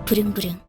부릉부릉.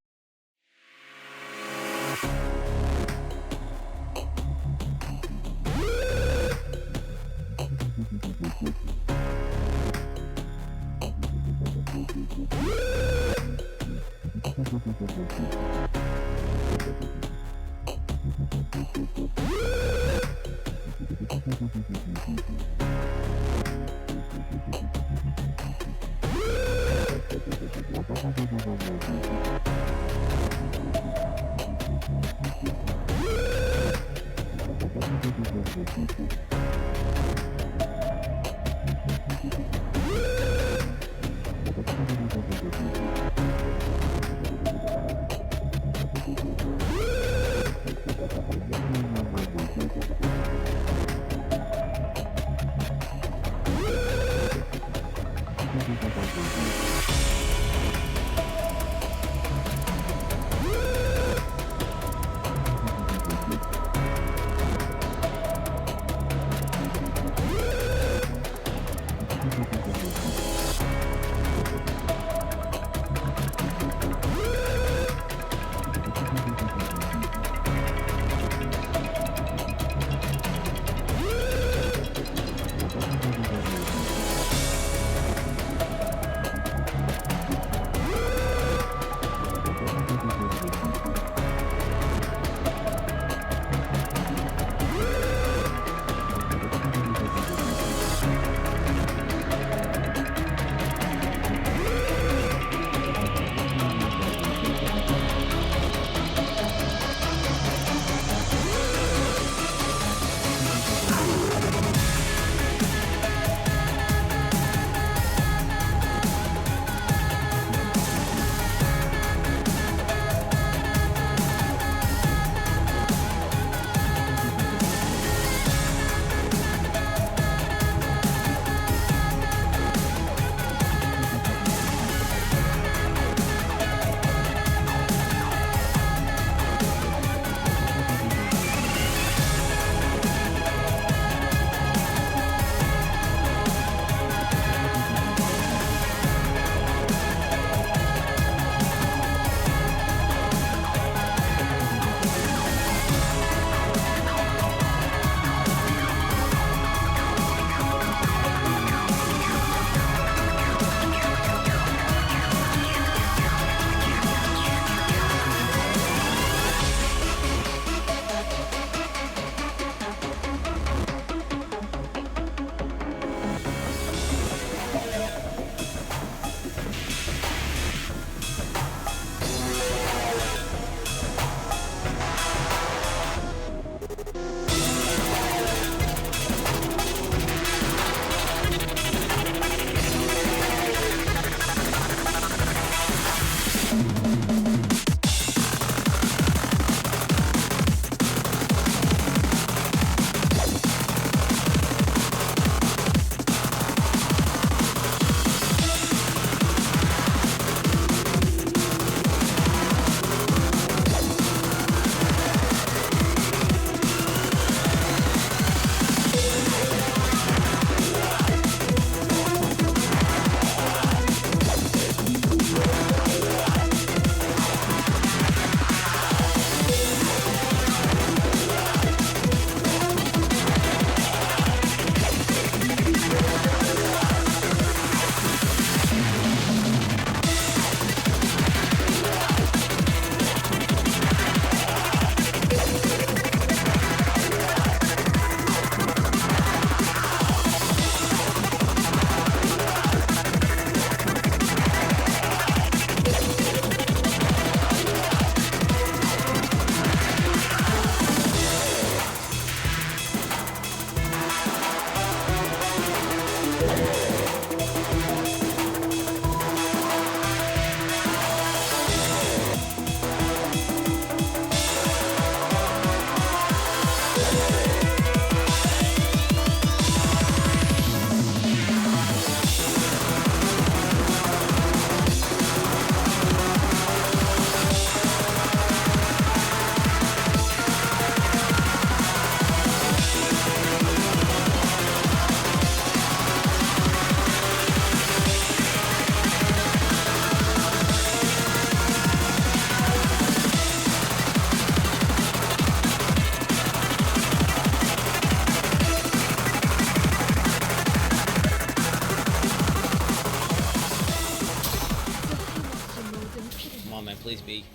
please me.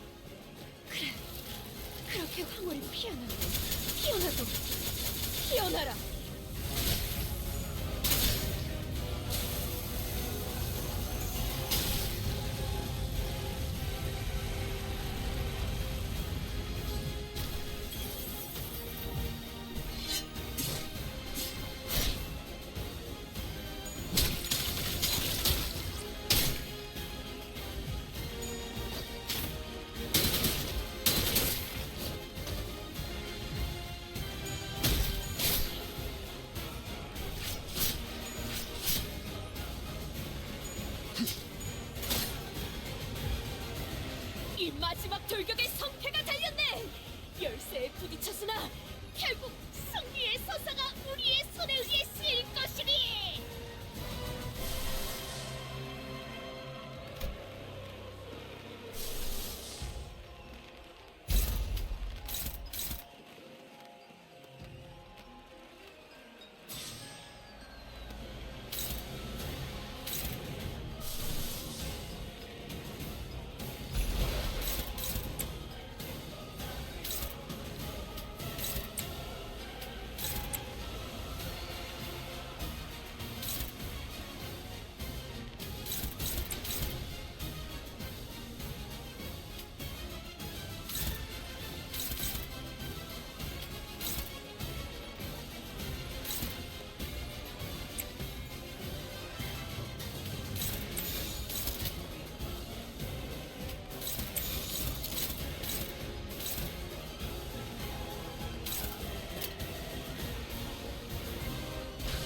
그래, 그렇게 황홀히 피어나도 피어나라. 이 마지막 돌격의 성패가 달렸네. 열쇠에 부딪혔으나 결국 승리의 서사가 우리의 손에 의해 쓰일 것이니.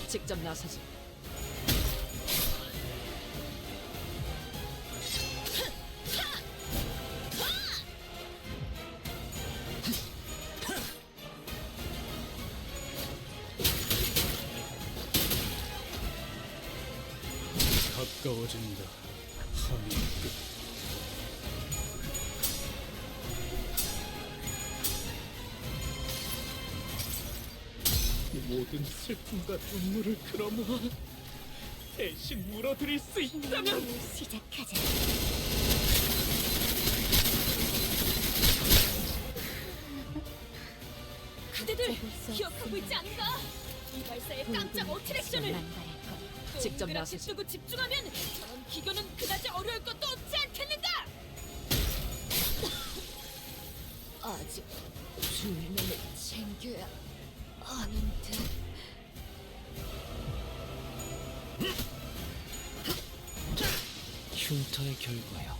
직접 나서지. 가까워진다. 하늘 끝. 모든 슬픔과 눈물을 끌어모아 대신 물어드릴 수 있다면 시작하자. 그대들 기억하고 있지 않은가? 이 발사의 깜짝 어트랙션을 직접 동그랗게 나서지. 뜨고 집중하면 저런 기교는 그다지 어려울 것도 없지 않겠는가? 아직 줄눈을 챙겨야 하는데. 흉터의 결과요.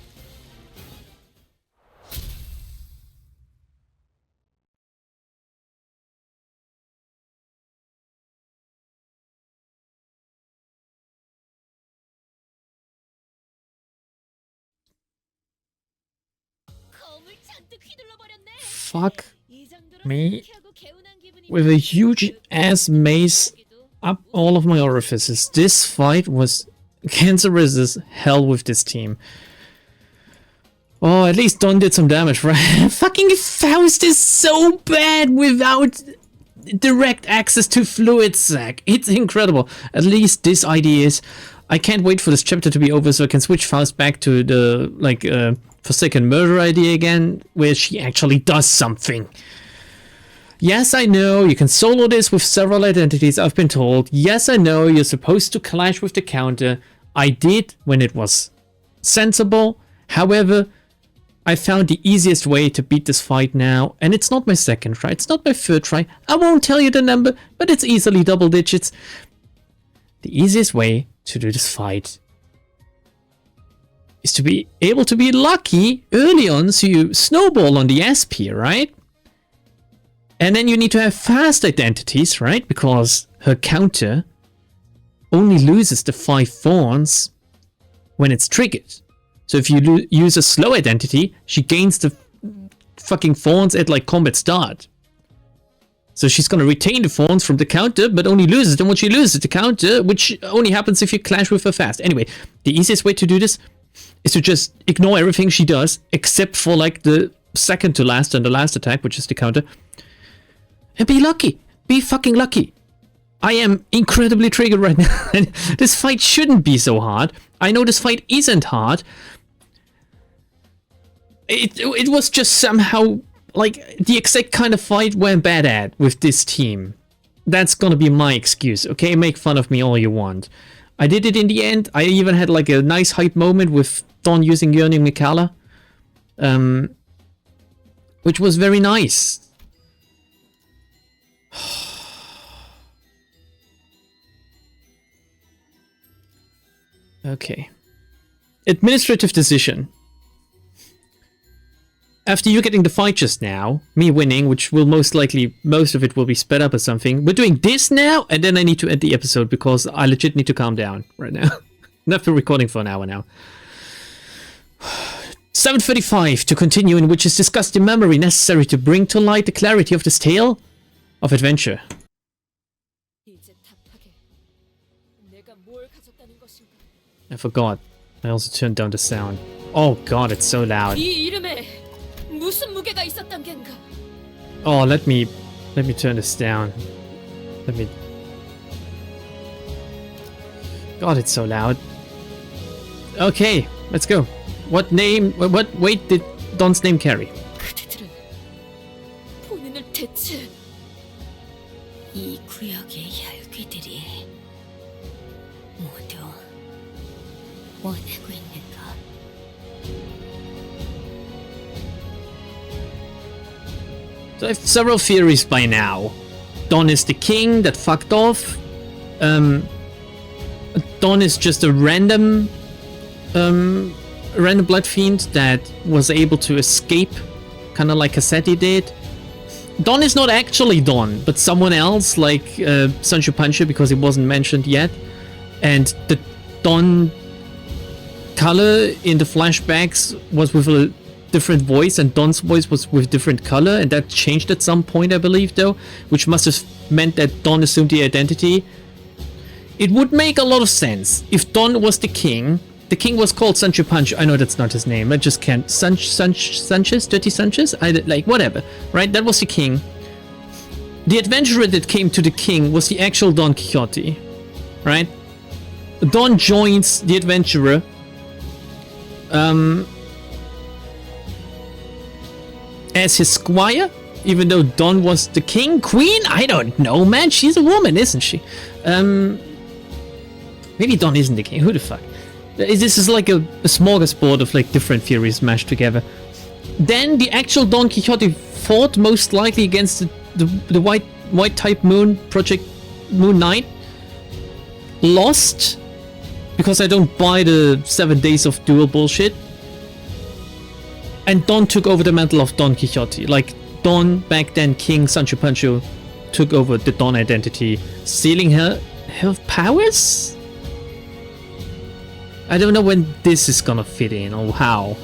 검을 잔뜩 휘둘러 버렸네. Fuck 이 정도로 me 상쾌하고 개운한 기분이 with a huge ass mace up all of my orifices. This fight was cancerous as hell with this team. Oh, at least Don did some damage, right? Fucking Faust is so bad without direct access to fluid sac. It's incredible. At least this idea is... I can't wait for this chapter to be over so I can switch Faust back to the, Forsaken Murder idea again, where she actually does something. Yes, I know, you can solo this with several identities, I've been told. Yes, I know, you're supposed to clash with the counter. I did when it was sensible. However, I found the easiest way to beat this fight now, and it's not my second try, it's not my third try. I won't tell you the number, but it's easily double digits. The easiest way to do this fight is to be able to be lucky early on, so you snowball on the SP, right? And then you need to have fast identities, right? Because her counter only loses the 5 thorns when it's triggered. So if you use a slow identity, she gains the fucking thorns at like combat start. So she's gonna retain the thorns from the counter, but only loses them when she loses the counter, which only happens if you clash with her fast. Anyway, the easiest way to do this is to just ignore everything she does, except for like the second to last and the last attack, which is the counter. And be lucky. Be fucking lucky. I am incredibly triggered right now. This fight shouldn't be so hard. I know this fight isn't hard. it was just somehow like the exact kind of fight where I'm bad at with this team. That's gonna be my excuse, okay? Make fun of me all you want. I did it in the end. I even had like a nice hype moment with Don using Yearning Mikala. Which was very nice. Okay. Administrative decision. After you getting the fight just now, me winning, which will most likely, most of it will be sped up or something. We're doing this now, and then I need to end the episode because I legit need to calm down right now. I've been recording for an hour now. 7:35 to continue, in which is discussed the memory necessary to bring to light the clarity of this tale of adventure. 이제 답하게. 내가 뭘 가졌다는 것인가? I forgot. I also turned down the sound. Oh god, it's so loud. 이 이름에 무슨 무게가 있었던 겐가? Oh, let me turn this down. Let me. God, it's so loud. Okay, let's go. What weight did Don's name carry? 그대들은 본인을 대체 이 구역의 혈귀들이 모두 원하고 있는가? So I have several theories by now. Don is the king that fucked off. Don is just a random blood fiend that was able to escape, kind of like Cassetti did. Don is not actually Don, but someone else, like Sancho Pancha, because it wasn't mentioned yet. And the Don color in the flashbacks was with a different voice, and Don's voice was with different color, and that changed at some point, I believe, though, which must have meant that Don assumed the identity. It would make a lot of sense if Don was the king. The king was called Sancho Pancha. I know that's not his name. I just can't. Sanchez? Dirty Sanchez? Like, whatever. Right? That was the king. The adventurer that came to the king was the actual Don Quixote. Right? Don joins the adventurer. As his squire, even though Don was the king, queen, I don't know, man. She's a woman, isn't she? Maybe Don isn't the king. Who the fuck? This is like a smorgasbord of like different theories mashed together. Then the actual Don Quixote fought most likely against the white type moon project Moon Knight. Lost because I don't buy the 7 days of duel bullshit. And Don took over the mantle of Don Quixote. Like Don, back then King Sancho Pancha, took over the Don identity, stealing her powers? I don't know when this is gonna fit in or how.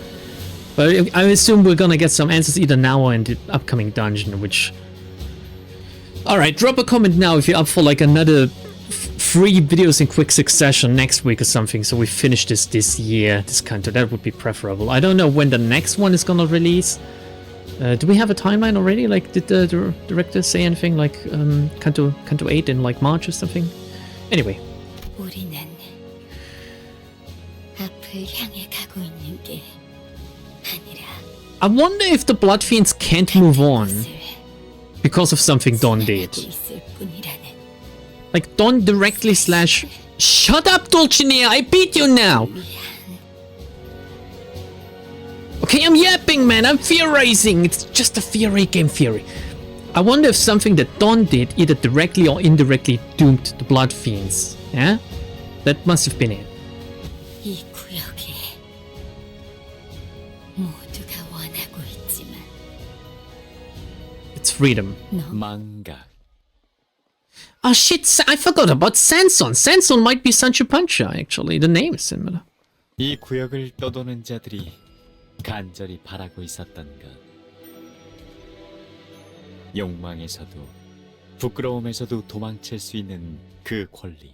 But I assume we're gonna get some answers either now or in the upcoming dungeon, which... Alright, drop a comment now if you're up for like another 3 videos in quick succession next week or something, so we finish this year, this Canto. That would be preferable. I don't know when the next one is gonna release. Do we have a timeline already? Like, did the director say anything like Canto 8 in like March or something? Anyway. 우리는 앞을 향해 가고 있는 게 아니라 I wonder if the Blood Fiends can't move on because of something Don did. 있을 뿐이라는. Like Don directly slash... Shut up, Dulcinea! I beat you now! Okay, I'm yapping, man. I'm theorizing. It's just a theory, game theory. I wonder if something that Don did either directly or indirectly doomed the Blood Fiends. Yeah? That must have been it. 이 구역에 모두가 원하고 있지만 It's freedom. 망각. Oh shit, I forgot about Sanson. Sanson might be Sancho Pancha, actually. The name is similar. 이 구역을 떠도는 자들이 간절히 바라고 있었던 것. 욕망에서도 부끄러움에서도 도망칠 수 있는 그 권리.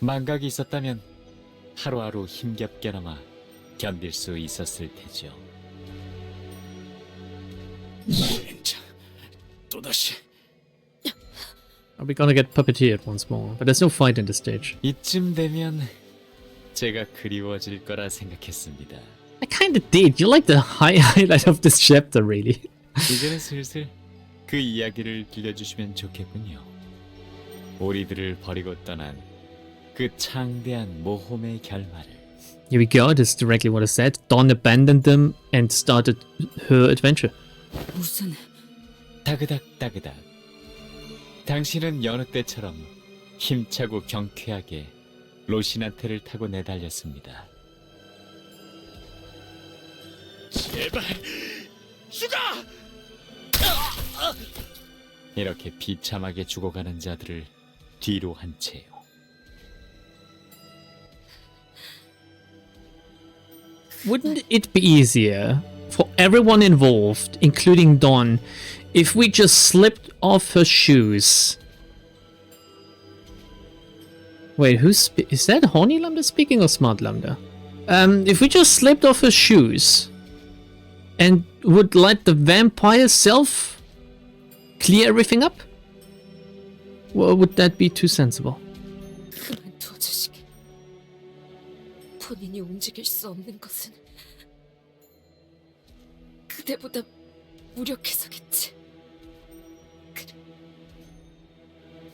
망각이 있었다면 하루하루 힘겹게나마 견딜 수 있었을 테죠. 진짜 또다시. Are we gonna get puppeteered once more? But there's no fight in this stage. 이쯤 되면 제가 그리워질 거라 생각했습니다. I kinda did. You're like the highlight of this chapter, really. 이제는 슬슬 그 이야기를 들려주시면 좋겠군요. 우리들을 버리고 떠난 그 창대한 모험의 결말을. Here we go. This is directly what I said. Dawn abandoned them and started her adventure. 무슨 따그닥 따그닥. 당신은 여느 때처럼 힘차고 경쾌하게 로신한테를 타고 내달렸습니다. 제발 죽어! 이렇게 비참하게 죽어가는 자들을 뒤로 한 채요. Wouldn't it be easier for everyone involved, including Dawn, if we just slipped off her shoes? Wait, is that Horny Lambda speaking or Smart Lambda? If we just slipped off her shoes and would let the vampire self clear everything up? Well, would that be too sensible? 그만둬 주시게. 본인이 움직일 수 없는 것은 그대보다 무력해서겠지.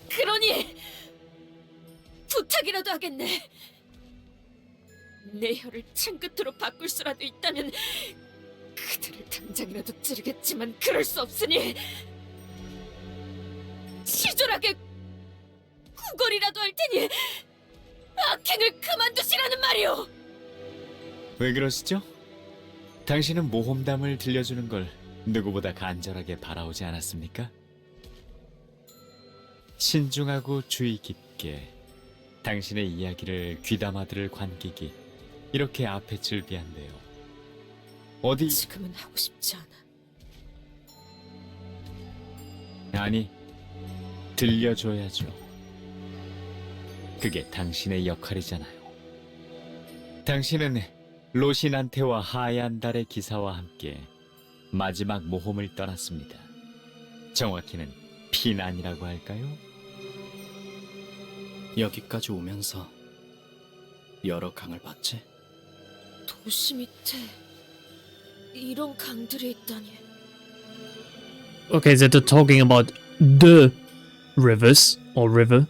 그러니 부탁이라도 하겠네. 내 혀를 창끝으로 바꿀 수라도 있다면 그들을 당장이라도 찌르겠지만 그럴 수 없으니 시졸하게 구걸이라도 할 테니 악행을 그만두시라는 말이오. 왜 그러시죠? 당신은 모험담을 들려주는 걸 누구보다 간절하게 바라오지 않았습니까? 신중하고 주의 깊게 당신의 이야기를 귀담아 들을 관객이 이렇게 앞에 즐비한데요. 어디... 지금은 하고 싶지 않아. 아니, 들려줘야죠. 그게 당신의 역할이잖아요. 당신은 로신한테와 하얀 달의 기사와 함께 마지막 모험을 떠났습니다. 정확히는 피난이라고 할까요? 여기까지 오면서 여러 강을 봤지? 도시 밑에 이런 강들이 있다니. Okay, so they're talking about the rivers or river.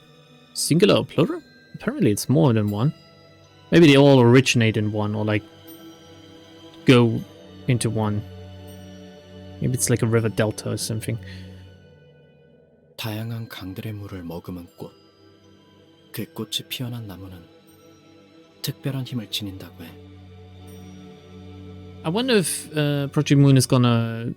Singular or plural? Apparently it's more than one. Maybe they all originate in one or like go into one. Maybe it's like a river delta or something. 다양한 강들의 물을 머금은 꽃. 그 꽃이 피어난 나무는 특별한 힘을 지닌다고 해. I wonder if Project Moon is gonna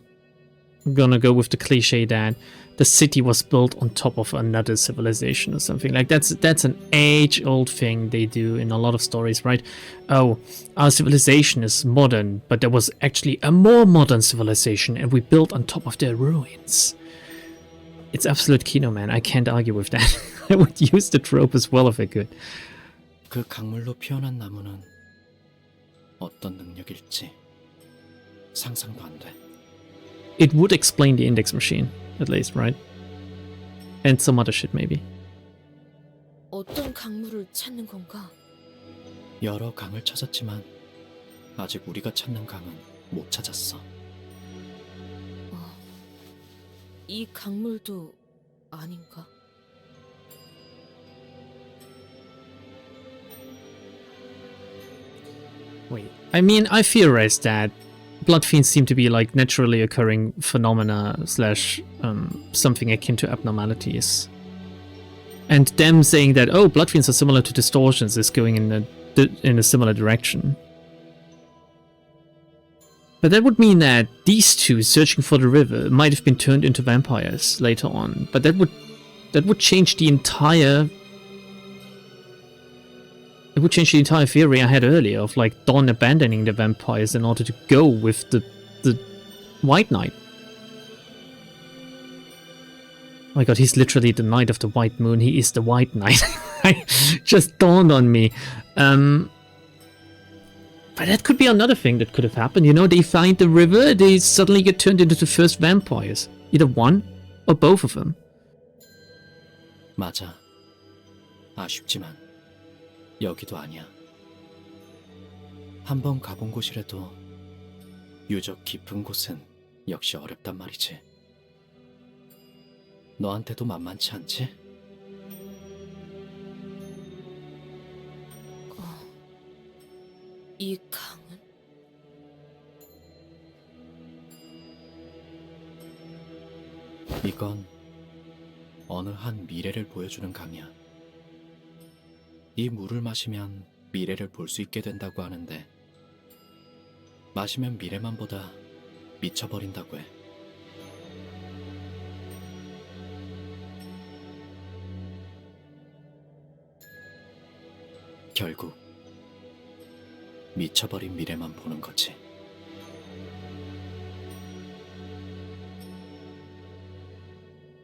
go with the cliche that the city was built on top of another civilization or something. Like that's an age-old thing they do in a lot of stories, right? Oh, our civilization is modern, but there was actually a more modern civilization and we built on top of their ruins. It's absolute Kino, man. I can't argue with that. I would use the trope as well if I could. 그 강물로 피어난 나무는 어떤 능력일지 상상도 안 돼. It would explain the index machine, at least, right? And some other shit, maybe. 어떤 강물을 찾는 건가? 여러 강을 찾았지만 아직 우리가 찾는 강은 못 찾았어. 이 강물도 아닌가? Wait, I mean, I theorized that blood fiends seem to be like naturally occurring phenomena slash something akin to abnormalities. And them saying that, oh, blood fiends are similar to distortions is going in a similar direction. But that would mean that these two searching for the river might have been turned into vampires later on. But that would change the entire... It would change the entire theory I had earlier of like Dawn abandoning the vampires in order to go with the White Knight. Oh my god, he's literally the Knight of the White Moon. He is the White Knight. Just dawned on me. But that could be another thing that could have happened. You know, they find the river, they suddenly get turned into the first vampires. Either one or both of them. 맞아. 아쉽지만 여기도 아니야. 한번 가본 곳이라도 유적 깊은 곳은 역시 어렵단 말이지. 너한테도 만만치 않지? 이 강은? 이건 어느 한 미래를 보여주는 강이야. 이 물을 마시면 미래를 볼 수 있게 된다고 하는데 마시면 미래만 보다 미쳐버린다고 해. 결국 미쳐버린 미래만 보는 거지.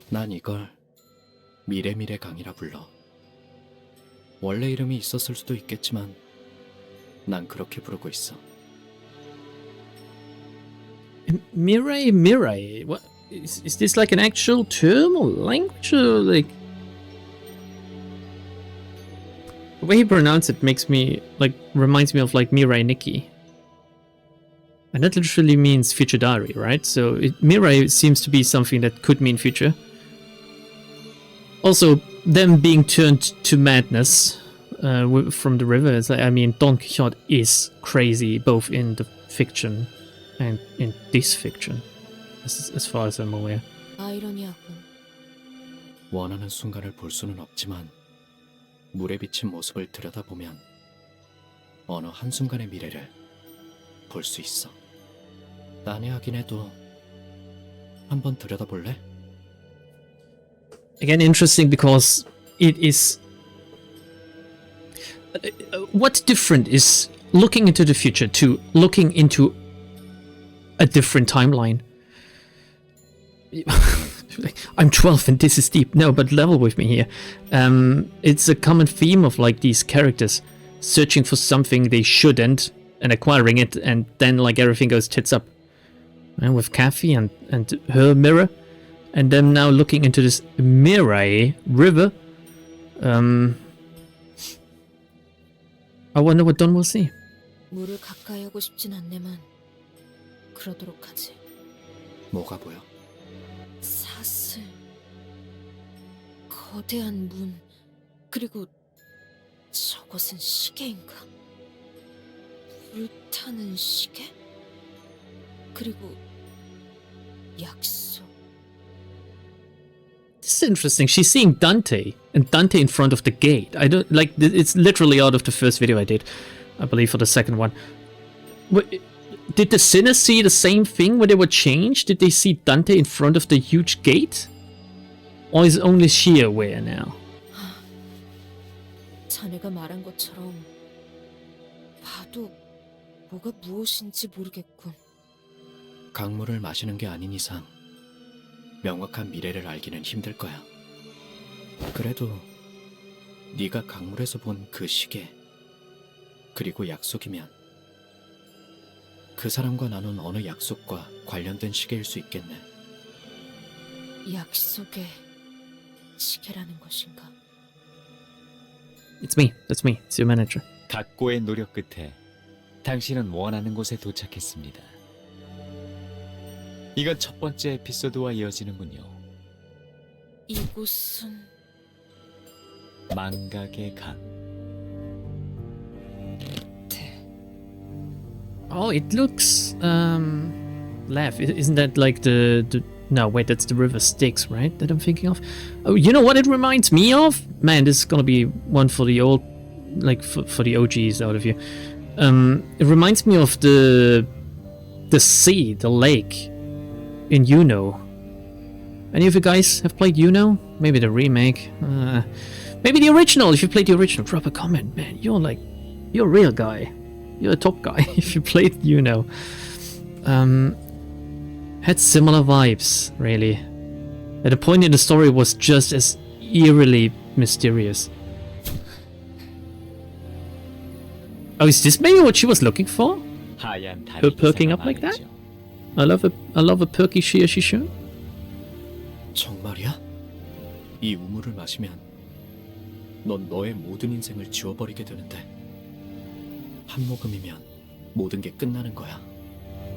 난 이걸 미래미래 강이라 불러. 원래 이름이 있었을 수도 있겠지만 난 그렇게 부르고 있어. Mirai Mirai. What is this like an actual term or language or like the way he pronounced it makes me like reminds me of like Mirai Nikki. And that literally means future diary, right? So Mirai seems to be something that could mean future. Also, them being turned to madness from the river. I mean, Don Quixote is crazy both in the fiction and in this fiction, as far as I'm aware. 아이러니하군. 원하는 순간을 볼 수는 없지만 물에 비친 모습을 들여다보면 어느 한순간의 미래를 볼 수 있어. 난해하긴 해도 한번 들여다볼래? Again, interesting because it is... what's different is looking into the future to looking into a different timeline. I'm 12 and this is deep. No, but level with me here. It's a common theme of like these characters searching for something they shouldn't and acquiring it, and then like everything goes tits up. And with Kathy and her mirror, and them now looking into this Mirai river. I wonder what Don will see. 물을 가까이 하고 싶진 않네만 그러도록 하지. 뭐가 보여? 사슬, 거대한 문, 그리고 저것은 시계인가? 불타는 시계? 그리고 약속. This is interesting. She's seeing Dante, and Dante in front of the gate. I don't like. It's literally out of the first video I did, I believe, for the second one. Did the sinners see the same thing when they were changed? Did they see Dante in front of the huge gate, or is only she aware now? 자네가 말한 것처럼 봐도 뭐가 무엇인지 모르겠군. 강물을 마시는 게 아닌 이상 명확한 미래를 알기는 힘들 거야. 그래도 네가 강물에서 본 그 시계, 그리고 약속이면 그 사람과 나눈 어느 약속과 관련된 시계일 수 있겠네. 약속의 시계라는 것인가? It's me. That's me. It's your manager. 각고의 노력 끝에 당신은 원하는 곳에 도착했습니다. 이건 첫 번째 에피소드와 이어지는군요. 이곳은 망각의 강. Oh, it looks left. Isn't that like the no, wait, that's the river Styx, right? That I'm thinking of. Oh, you know what it reminds me of? Man, this is gonna be one for the old, like for the OGs out of you. It reminds me of the sea, the lake in Uno. Any of you guys have played Uno? Maybe the remake. Maybe the original. If you played the original, drop a comment, man. You're a real guy. You're a top guy if you played Uno. Had similar vibes, really. At a point in the story was just as eerily mysterious. Oh, is this maybe what she was looking for? 하얀 Her perking up like that? I love a perky she. 정말이야? 이 우물을 마시면 넌 너의 모든 인생을 지워버리게 되는데 한 모금이면 모든 게 끝나는 거야.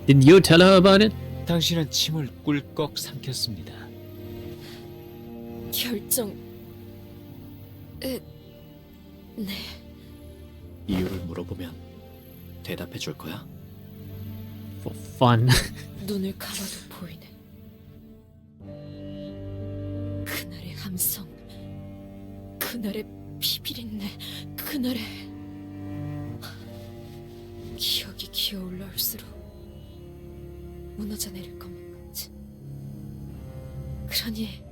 Didn't you tell her about it? 당신은 침을 꿀꺽 삼켰습니다. 결정... 네. 이유를 물어보면 대답해 줄 거야? For fun. 눈을 감아도 보이네. 그날의 함성, 그날의 비비린내, 그날의... 기억이 기어올라 올수록 무너져 내릴 것만 같지. 그러니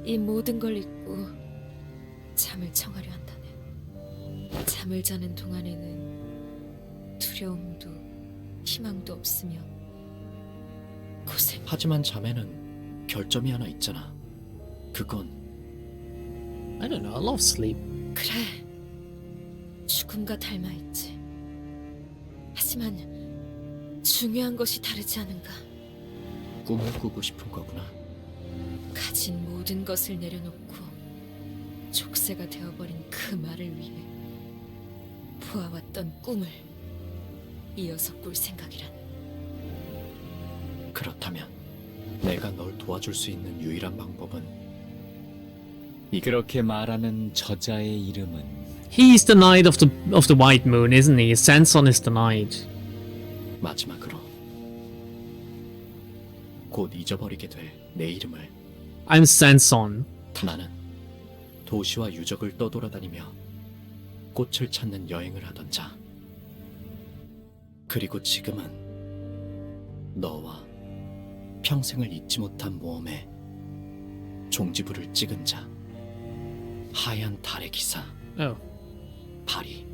이 모든 걸 잊고 잠을 청하려 한다네. 잠을 자는 동안에는 두려움도 희망도 없으며 고생. 하지만 잠에는 결점이 하나 있잖아. 그건 I don't know. I love sleep. 그래, 죽음과 닮아있지. 하지만 중요한 것이 다르지 않은가. 꿈을 꾸고 싶은 거구나. 가진 모든 것을 내려놓고 족쇄가 되어버린 그 말을 위해 보아왔던 꿈을 이어서 꿀 생각이란. 그렇다면 내가 널 도와줄 수 있는 유일한 방법은 그렇게 말하는 저자의 이름은 He's the knight of the white moon, isn't he? Sanson is the knight. 마지막으로 곧 잊어버리게 될 내 이름을. I'm Sanson. 나는 도시와 유적을 떠돌아다니며 꽃을 찾는 여행을 하던 자. 그리고 지금은 너와 평생을 잊지 못한 모험에 종지부를 찍은 자. 하얀 달의 기사 Oh, 바리.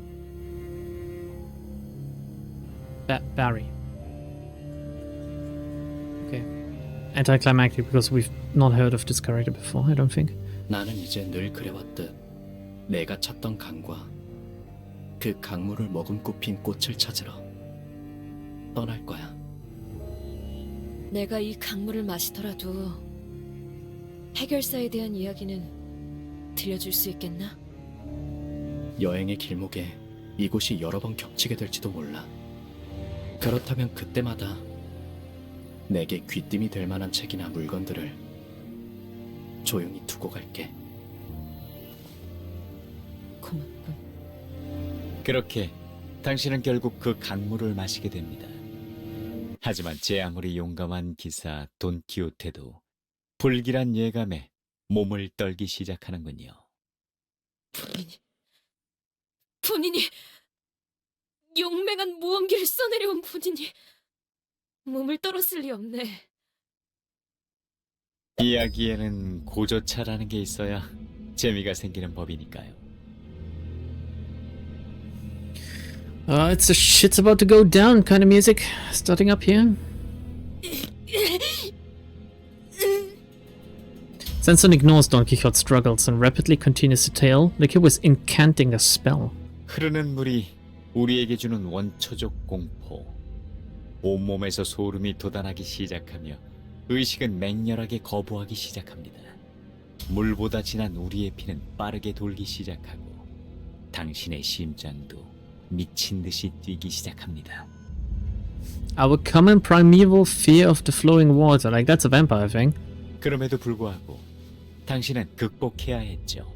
Barry. Okay. Anticlimactic because we've not heard of this character before, I don't think. 나는 이제 늘 그래왔듯 내가 찾던 강과 그 강물을 머금고 핀 꽃을 찾으러 떠날 거야. 내가 이 강물을 마시더라도 해결사에 대한 이야기는 들려줄 수 있겠나? 여행의 길목에 이곳이 여러 번 겹치게 될지도 몰라. 그렇다면 그때마다 내게 귀띔이 될 만한 책이나 물건들을 조용히 두고 갈게. 고맙군. 그렇게 당신은 결국 그 강물을 마시게 됩니다. 하지만 제 아무리 용감한 기사 돈키호테도 불길한 예감에 몸을 떨기 시작하는군요. 본인이 용맹한 무언기를 써내려온 본인이 몸을 떨었을 리 없네. 이야기에는 고조차라는 게 있어야 재미가 생기는 법이니까요. It's a shit's about to go down kind of music starting up here. Sanson ignores Don Quixote's struggles and rapidly continues the tale like he was incanting a spell. 흐르는 물이 우리에게 주는 원초적 공포. 온몸에서 소름이 돋아나기 시작하며 의식은 맹렬하게 거부하기 시작합니다. 물보다 진한 우리의 피는 빠르게 돌기 시작하고 당신의 심장도 미친 듯이 뛰기 시작합니다. Our common primeval fear of the flowing water, like that's a vampire thing. 그럼에도 불구하고 당신은 극복해야 했죠.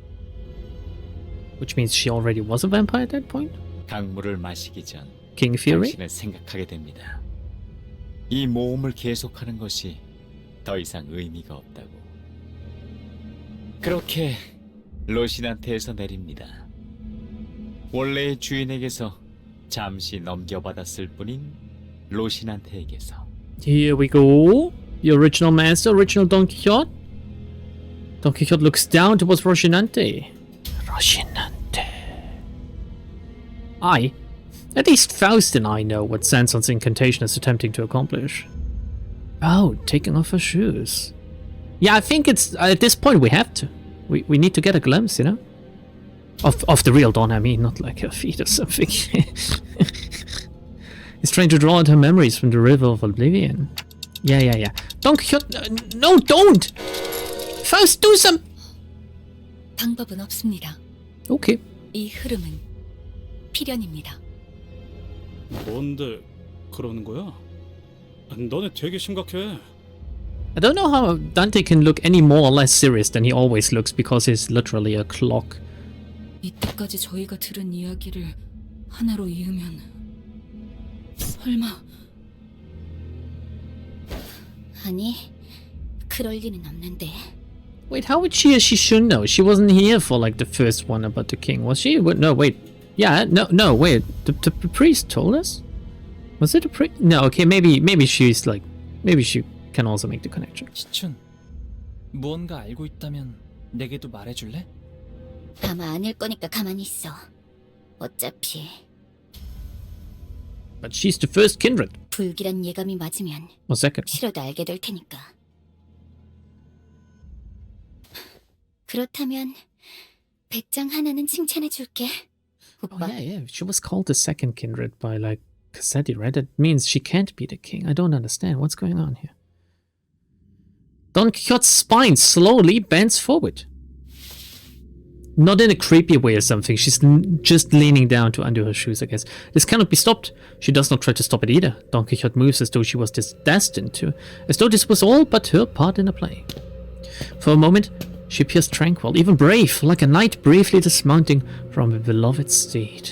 Which means she already was a vampire at that point? 강물을 마시기 전 King Fury? 당신은 생각하게 됩니다. 이 모험을 계속하는 것이 더 이상 의미가 없다고. 그렇게 로신한테에서 내립니다. 원래의 주인에게서 잠시 넘겨받았을 뿐인 로신한테에게서. Here we go. The original master, original Don Quixote. Don Quixote looks down towards Rocinante. Rocinante. At least Faust and I know what Sanson's incantation is attempting to accomplish. Oh, taking off her shoes. Yeah, I think it's at this point we have to. We need to get a glimpse, you know, of the real Don. I mean, not like her feet or something. He's trying to draw out her memories from the River of Oblivion. Yeah. Don Quixote, no, don't! Faust, do some. 방법은 없습니다. Okay. 이 흐름은 필연입니다. 뭔데 그러는 거야? 너네 되게 심각해. I don't know how Dante can look any more or less serious than he always looks because he's literally a clock. 이때까지 저희가 들은 이야기를 하나로 이으면 설마... 아니, 그럴 리는 없는데. Wait, how would she should know? She wasn't here for like the first one about the king, was she? No, wait. Yeah, no, wait. The priest told us? Was it a priest? No, okay, maybe she's like... Maybe she can also make the connection. 시춘, 무언가 알고 있다면 내게도 말해줄래? 아마 아닐 거니까 가만히 있어. 어차피 But she's the first kindred. 불길한 예감이 맞으면 Or second. 싫어도 알게 될 테니까. 그렇다면 배짱 하나는 칭찬해 줄게. Oh 오빠. yeah. She was called the second kindred by like Cassetti, right? That means she can't be the king. I don't understand. What's going on here? Don Quixote's spine slowly bends forward. Not in a creepy way or something. She's just leaning down to undo her shoes, I guess. This cannot be stopped. She does not try to stop it either. Don Quixote moves as though she was destined to. As though this was all but her part in the play. For a moment, she appears tranquil, even brave, like a knight bravely dismounting from a beloved steed.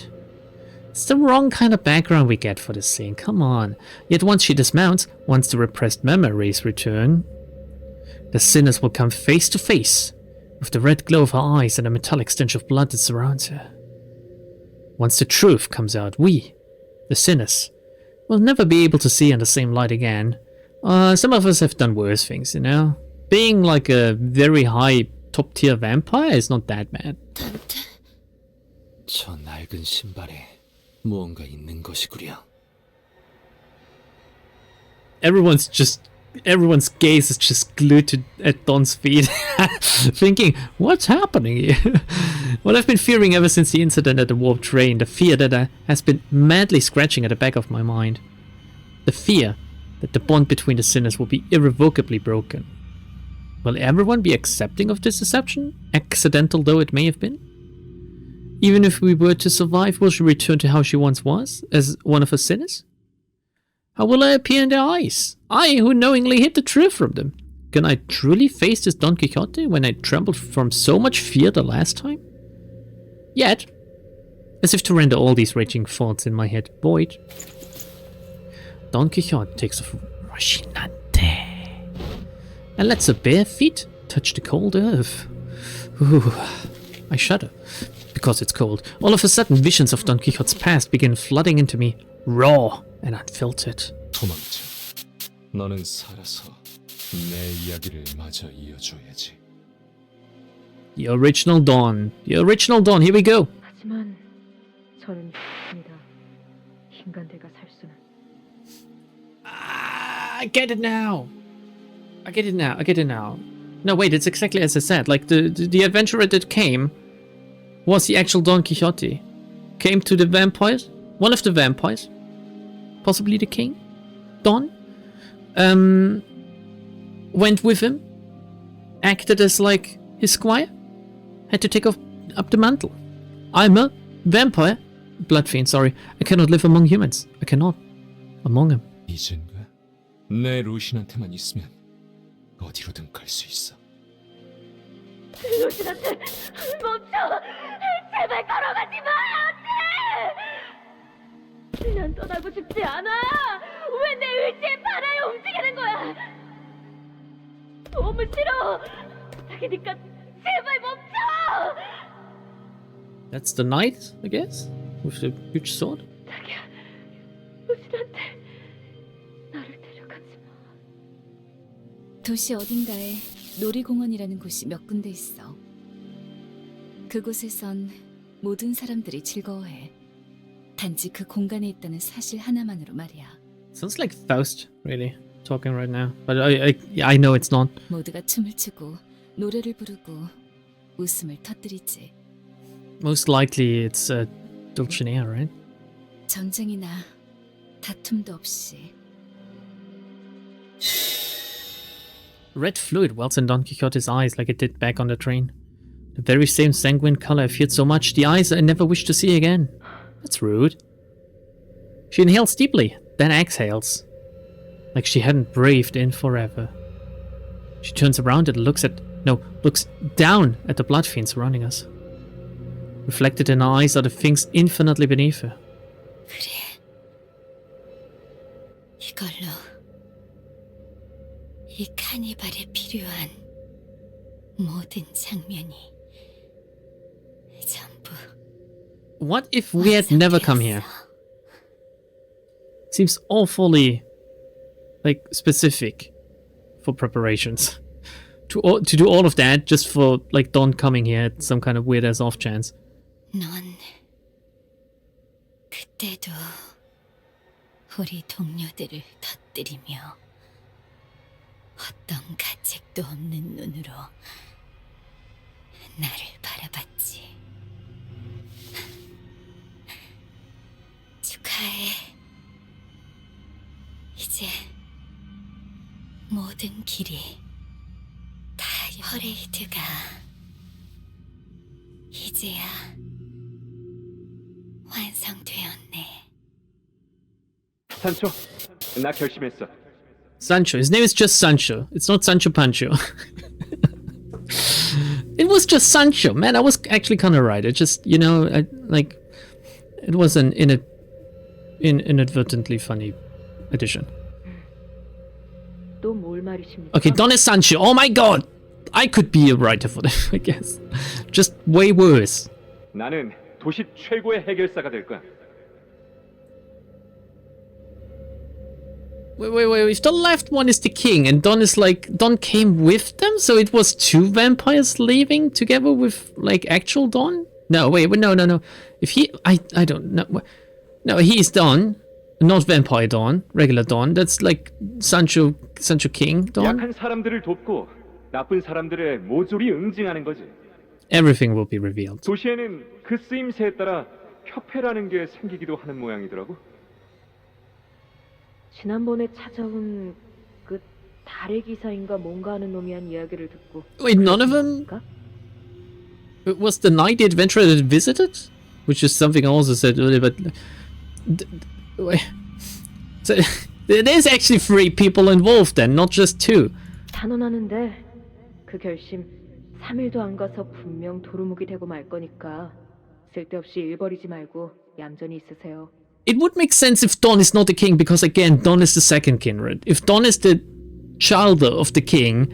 It's the wrong kind of background we get for this scene, come on. Yet once she dismounts, once the repressed memories return, the sinners will come face to face with the red glow of her eyes and the metallic stench of blood that surrounds her. Once the truth comes out, we, the sinners, will never be able to see in the same light again. Some of us have done worse things, you know? Being like a very high top tier vampire is not that bad. 저 낡은 신발에 무언가 있는 것이구려. Everyone's gaze is just glued at Don's feet, thinking, what's happening here? What I've been fearing ever since the incident at the warped train, the fear that has been madly scratching at the back of my mind. The fear that the bond between the sinners will be irrevocably broken. Will everyone be accepting of this deception, accidental though it may have been? Even if we were to survive, will she return to how she once was, as one of her sinners? How will I appear in their eyes? I, who knowingly hid the truth from them. Can I truly face this Don Quixote when I trembled from so much fear the last time? Yet, as if to render all these raging thoughts in my head void, Don Quixote takes off Rocinante and lets her bare feet touch the cold earth. Ooh, I shudder, because it's cold. All of a sudden, visions of Don Quixote's past begin flooding into me, raw and unfiltered. 도망쳐. 너는 살아서 내 이야기를 마저 이어줘야지. The original Don. Here we go. 하지만 저는 믿습니다. 인간들과 살 수는. I get it now. No, wait, it's exactly as I said. Like, the adventurer that came was the actual Don Quixote. Came to the vampires, one of the vampires, possibly the king, Don, went with him, acted as like his squire, had to take up the mantle. I'm a vampire, blood fiend, sorry. I cannot live among humans. I cannot. Among them. 이젠가 내 루신한테만 있으면 어디로든 갈 수 있어. 루시한테 멈춰! 제발 걸어가지 마! 안 돼! 난 떠나고 싶지 않아! 왜 내 의지에 반하여 움직이는 거야! 너무 싫어! 부탁이니까 제발 멈춰! That's the knight, I guess, with the huge sword. 자기야, 루시한테 나를 데려가지 마. 도시 어딘가에 놀이공원이라는 곳이 몇 군데 있어. 그곳에선 모든 사람들이 즐거워해. 단지 그 공간에 있다는 사실 하나만으로 말이야. Sounds like Faust, really, talking right now. But I know it's not. 모두가 춤을 추고 노래를 부르고 웃음을 터뜨리지. Most likely it's Dulcinea, right? 전쟁이나 다툼도 없이. Red fluid wells in Don Quixote's eyes like it did back on the train. The very same sanguine color I feared so much, the eyes I never wish to see again. That's rude. She inhales deeply, then exhales, like she hadn't breathed in forever. She turns around and looks down at the blood fiend surrounding us. Reflected in her eyes are the things infinitely beneath her. 그래. 이걸로 이 카니발에 필요한 모든 장면이 전부 What if we had never come here? Seems awfully, like, specific for preparations. To do all of that just for, like, Don coming here at some kind of weird-ass off chance. 넌 그때도 우리 동료들을 터뜨리며 어떤 가책도 없는 눈으로 나를 바라봤지. 축하해. 이제 모든 길이 다 퍼레이드가 이제야 완성되었네. 산초, 나 결심했어. Sancho. His name is just Sancho. It's not Sancho Pancho. It was just Sancho. Man, I was actually kind of right. It just, you know, it was an inadvertently funny addition. 또 뭘 말이십니까? Okay, Don is Sancho. Oh my god! I could be a writer for this, I guess. Just way worse. 나는 도시 최고의 해결사가 될 거야. Wait. If the left one is the king and Don is like... Don came with them? So it was two vampires leaving together with, like, actual Don? No, wait, no. If he... I don't know. No, he's Don. Not vampire Don. Regular Don. That's like Sancho King Don. 약한 사람들을 돕고 나쁜 사람들의 모조리 응징하는 거지. Everything will be revealed. 도시에는 그 쓰임새에 따라 협회라는 게 생기기도 하는 모양이더라고. 지난번에 찾아온 그 달의 기사인가 뭔가 하는 놈이 한 이야기를 듣고 Wait, none of them? It was the night the adventurer that visited? Which is something I also said earlier, but... Wait. So, there's actually 3 people involved then, not just 2. 단언하는데 그 결심 3일도 안 가서 분명 도루묵이 되고 말 거니까 쓸데없이 일 벌이지 말고 얌전히 있으세요. It would make sense if Don is not the king, because again, Don is the second kindred. If Don is the child of the king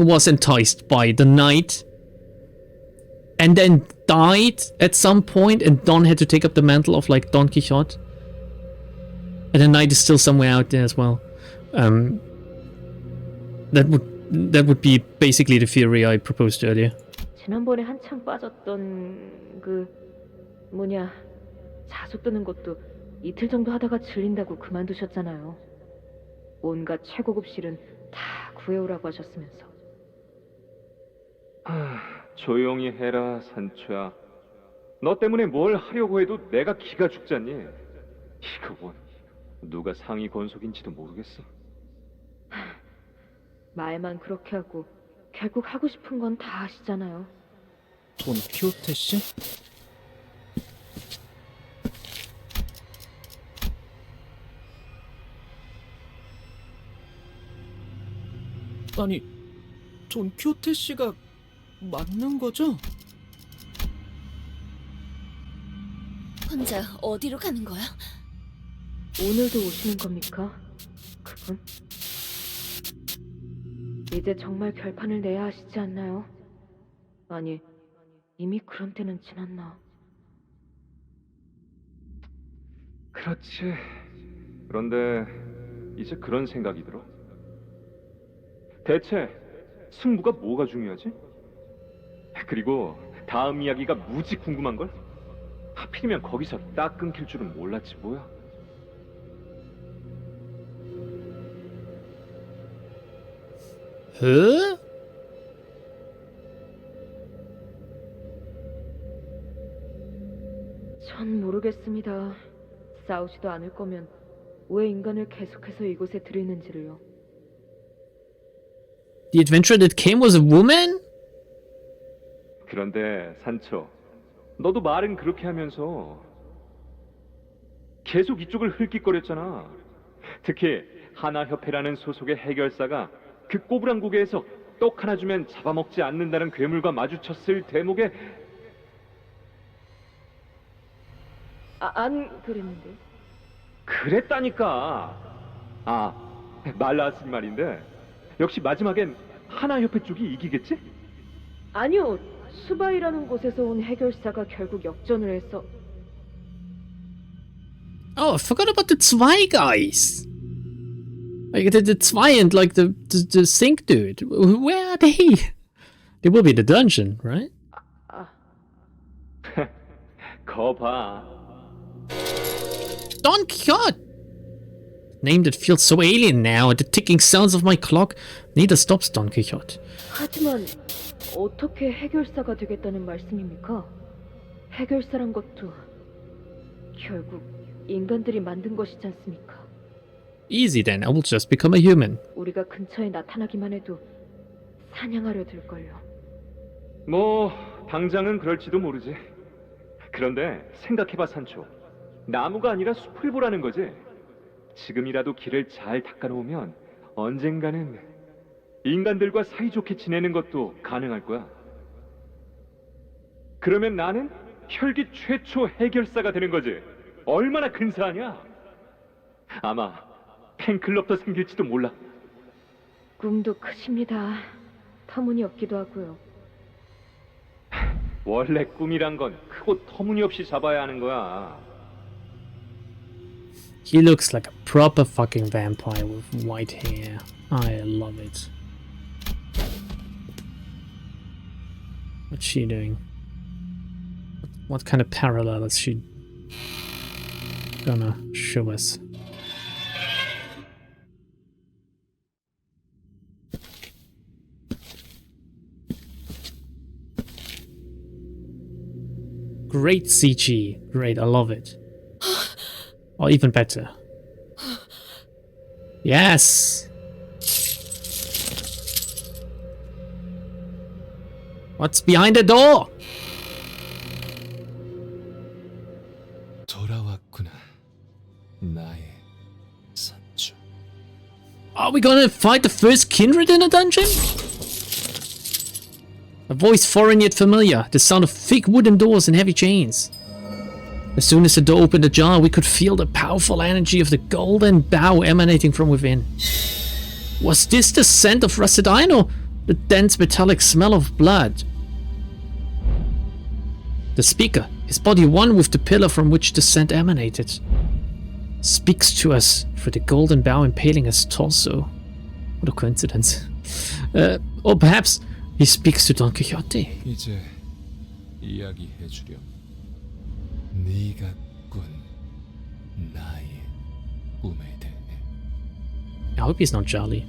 was enticed by the knight and then died at some point, and Don had to take up the mantle of, like, Don Quixote. And the knight is still somewhere out there as well. That would be basically the theory I proposed earlier. 지난번에 한창 빠졌던 그 자수 뜨는 것도 이틀 정도 하다가 질린다고 그만두셨잖아요. 온갖 최고급 실은 다 구해오라고 하셨으면서. 조용히 해라, 산초야. 너 때문에 뭘 하려고 해도 내가 기가 죽잖니. 이거 뭐 누가 상위 권속인지도 모르겠어. 말만 그렇게 하고 결국 하고 싶은 건 다 하시잖아요. 돈 키호테 씨? 아니, 돈 키호테 씨가 맞는 거죠? 혼자 어디로 가는 거야? 오늘도 오시는 겁니까? 그분? 이제 정말 결판을 내야 하시지 않나요? 아니, 이미 그런 때는 지났나? 그렇지. 그런데 이제 그런 생각이 들어. 대체 승부가 뭐가 중요하지? 그리고 다음 이야기가 무지 궁금한걸? 하필이면 거기서 딱 끊길 줄은 몰랐지 뭐야. Huh? 전 모르겠습니다. 싸우지도 않을 거면 왜 인간을 계속해서 이곳에 들이는지를요. The adventurer that came was a woman? 그런데 산초, 너도 말은 그렇게 하면서 계속 이쪽을 흘낏거렸잖아. 특히 하나협회라는 소속의 해결사가 그 꼬부랑국에서 떡 하나 주면 잡아먹지 않는다는 괴물과 마주쳤을 대목에 안 그랬는데. 그랬다니까. 말라스 말인데 역시 마지막엔 하나협회 쪽이 이기겠지? 아니요. 수바이라는 곳에서 온 해결사가 결국 역전을 해서 Oh, I forgot about the Zwei guys. Like the Zwei and like the Sink dude. Where are they? They will be in the dungeon, right? 거 봐. Don Quixote! Name that feels so alien now, and the ticking sounds of my clock neither stops Don Quixote. 하지만 어떻게 해결사가 되겠다는 말씀입니까? 해결사란 것도 결국 인간들이 만든 것이지 않습니까? Easy then, I will just become a human. 우리가 근처에 나타나기만 해도 사냥하려 들걸요. 뭐 당장은 그럴지도 모르지. 그런데 생각해봐 산초. 나무가 아니라 숲을 보라는 거지. 지금이라도 길을 잘 닦아놓으면 언젠가는 인간들과 사이좋게 지내는 것도 가능할 거야. 그러면 나는 혈기 최초 해결사가 되는 거지. 얼마나 근사하냐? 아마 팬클럽도 생길지도 몰라. 꿈도 크십니다. 터무니없기도 하고요. 원래 꿈이란 건 크고 터무니없이 잡아야 하는 거야. He looks like a proper fucking vampire with white hair. I love it. What's she doing? What kind of parallel is she gonna show us? Great CG. Great, I love it. Or even better. Yes! What's behind the door? 돌아왔구나. 나의 산초. Are we gonna fight the first kindred in a dungeon? A voice foreign yet familiar, the sound of thick wooden doors and heavy chains. As soon as the door opened ajar, we could feel the powerful energy of the golden bow emanating from within. Was this the scent of rusted iron or the dense metallic smell of blood? The speaker, his body one with the pillar from which the scent emanated, speaks to us through the golden bow impaling his torso. What a coincidence. Or perhaps he speaks to Don Quixote. 이제 이야기해주렴. 네가 꾼 나의 꿈에 대해. I hope he's not jolly.